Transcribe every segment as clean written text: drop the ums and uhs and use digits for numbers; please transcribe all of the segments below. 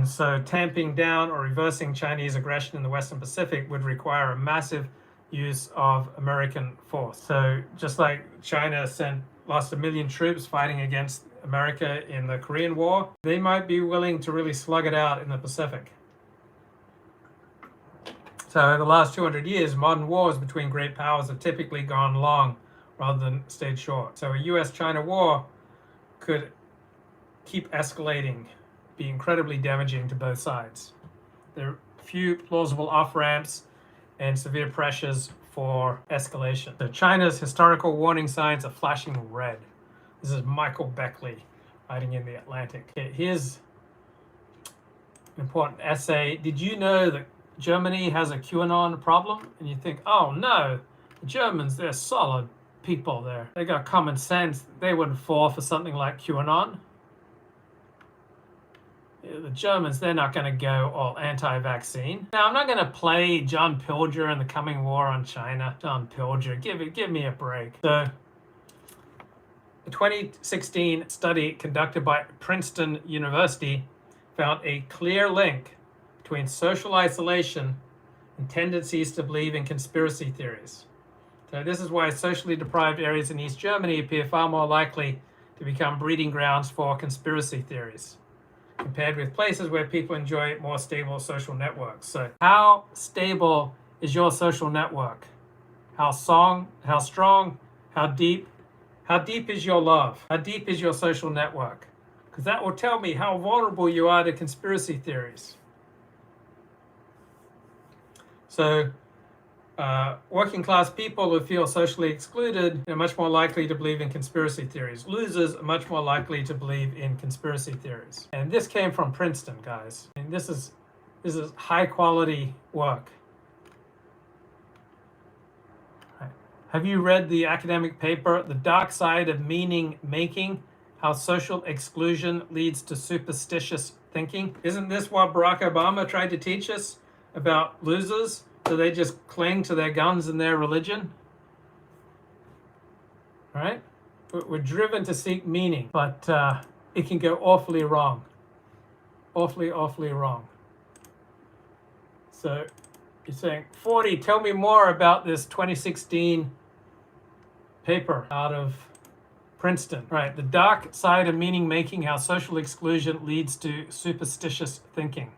And so tamping down or reversing Chinese aggression in the Western Pacific would require a massive use of American force. So just like China lost 1 million troops fighting against America in the Korean War, they might be willing to really slug it out in the Pacific. So in the last 200 years, modern wars between great powers have typically gone long rather than stayed short. So a US-China war could keep escalating, be incredibly damaging to both sides. There are few plausible off-ramps and severe pressures for escalation. So China's historical warning signs are flashing red. This is Michael Beckley writing in The Atlantic. Okay, here's an important essay. Did you know that Germany has a QAnon problem? And you think, oh no, the Germans, they're solid people there. They got common sense. They wouldn't fall for something like QAnon. The Germans, they're not going to go all anti-vaccine. Now, I'm not going to play John Pilger in the coming war on China. John Pilger, give me a break. So, a 2016 study conducted by Princeton University found a clear link between social isolation and tendencies to believe in conspiracy theories. So this is why socially deprived areas in East Germany appear far more likely to become breeding grounds for conspiracy theories, compared with places where people enjoy more stable social networks. So how stable is your social network? How strong, how deep is your love? How deep is your social network? Because that will tell me how vulnerable you are to conspiracy theories. So working class people who feel socially excluded are much more likely to believe in conspiracy theories. Losers are much more likely to believe in conspiracy theories. And this came from Princeton, guys. And this is high quality work. Right. Have you read the academic paper, The Dark Side of Meaning Making: How Social Exclusion Leads to Superstitious Thinking? Isn't this what Barack Obama tried to teach us about losers? So they just cling to their guns and their religion? Right? We're driven to seek meaning, but it can go awfully wrong. Awfully wrong. So you're saying, 40, tell me more about this 2016 paper out of Princeton. Right, The Dark Side of Meaning Making: How Social Exclusion Leads to Superstitious Thinking.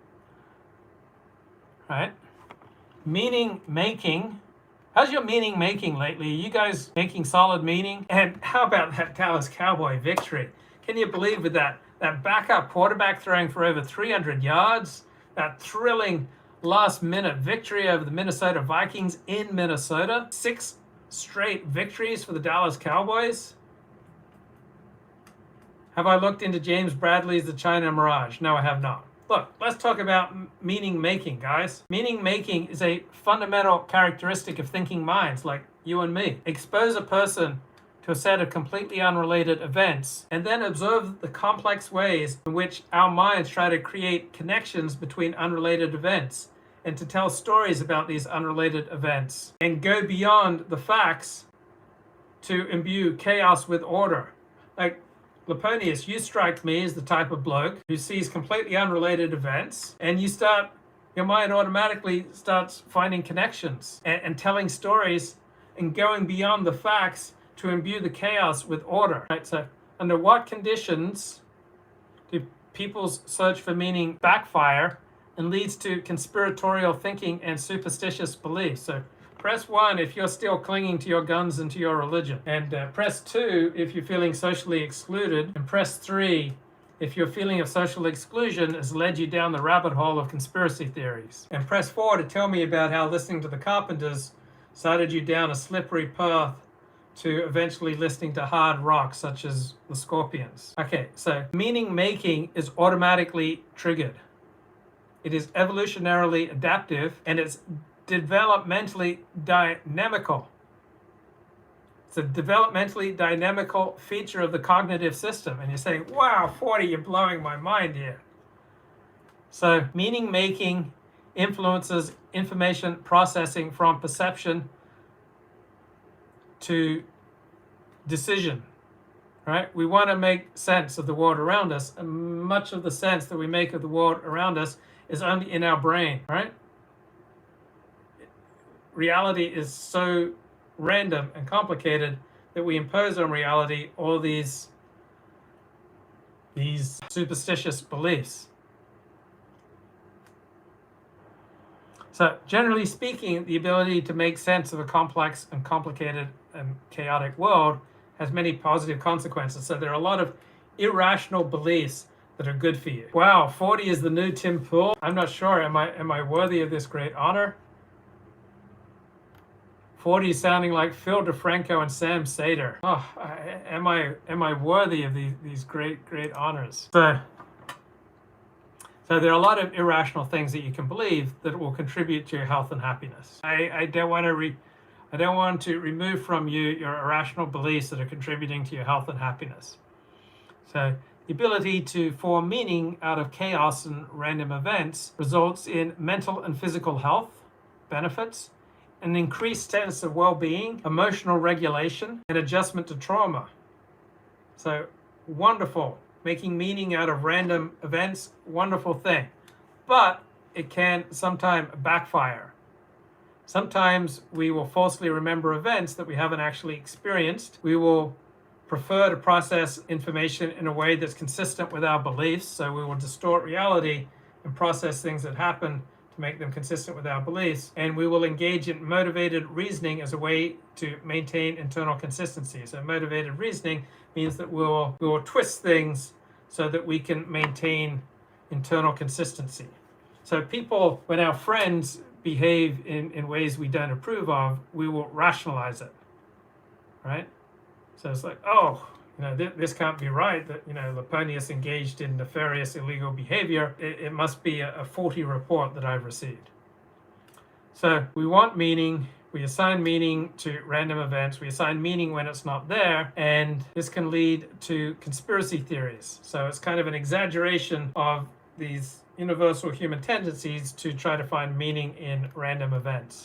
Right? Meaning making. How's your meaning making lately? Are you guys making solid meaning? And how about that Dallas Cowboy victory? Can you believe with that backup quarterback throwing for over 300 yards? That thrilling last minute victory over the Minnesota Vikings in Minnesota? 6 straight victories for the Dallas Cowboys? Have I looked into James Bradley's The China Mirage? No, I have not. Look, let's talk about meaning making, guys. Meaning making is a fundamental characteristic of thinking minds like you and me. Expose a person to a set of completely unrelated events and then observe the complex ways in which our minds try to create connections between unrelated events and to tell stories about these unrelated events and go beyond the facts to imbue chaos with order. Like, Laponius, you strike me as the type of bloke who sees completely unrelated events, and your mind automatically starts finding connections and telling stories and going beyond the facts to imbue the chaos with order. Right? So under what conditions do people's search for meaning backfire and leads to conspiratorial thinking and superstitious beliefs? So press 1 if you're still clinging to your guns and to your religion. And press 2 if you're feeling socially excluded. And press 3 if your feeling of social exclusion has led you down the rabbit hole of conspiracy theories. And press 4 to tell me about how listening to the Carpenters started you down a slippery path to eventually listening to hard rock such as the Scorpions. Okay, so meaning making is automatically triggered. It is evolutionarily adaptive, and it's developmentally dynamical. It's a developmentally dynamical feature of the cognitive system. And you're saying, wow, 40, you're blowing my mind here. So meaning making influences information processing from perception to decision, right? We want to make sense of the world around us, and much of the sense that we make of the world around us is only in our brain, right? Reality is so random and complicated that we impose on reality all these superstitious beliefs. So generally speaking, the ability to make sense of a complex and complicated and chaotic world has many positive consequences. So there are a lot of irrational beliefs that are good for you. Wow, 40 is the new Tim Pool. I'm not sure. Am I worthy of this great honor? 40 is sounding like Phil DeFranco and Sam Sater. Oh, am I worthy of these great honors? So there are a lot of irrational things that you can believe that will contribute to your health and happiness. I don't want to remove from you your irrational beliefs that are contributing to your health and happiness. So the ability to form meaning out of chaos and random events results in mental and physical health benefits, an increased sense of well-being, emotional regulation, and adjustment to trauma. So wonderful. Making meaning out of random events, wonderful thing. But it can sometimes backfire. Sometimes we will falsely remember events that we haven't actually experienced. We will prefer to process information in a way that's consistent with our beliefs. So we will distort reality and process things that happen to make them consistent with our beliefs. And we will engage in motivated reasoning as a way to maintain internal consistency. So motivated reasoning means that we will twist things so that we can maintain internal consistency. So people, when our friends behave in ways we don't approve of, we will rationalize it, right? So it's like, oh, this can't be right, that, Laponius engaged in nefarious illegal behavior. It must be a faulty report that I've received. So we want meaning. We assign meaning to random events. We assign meaning when it's not there, and this can lead to conspiracy theories. So it's kind of an exaggeration of these universal human tendencies to try to find meaning in random events.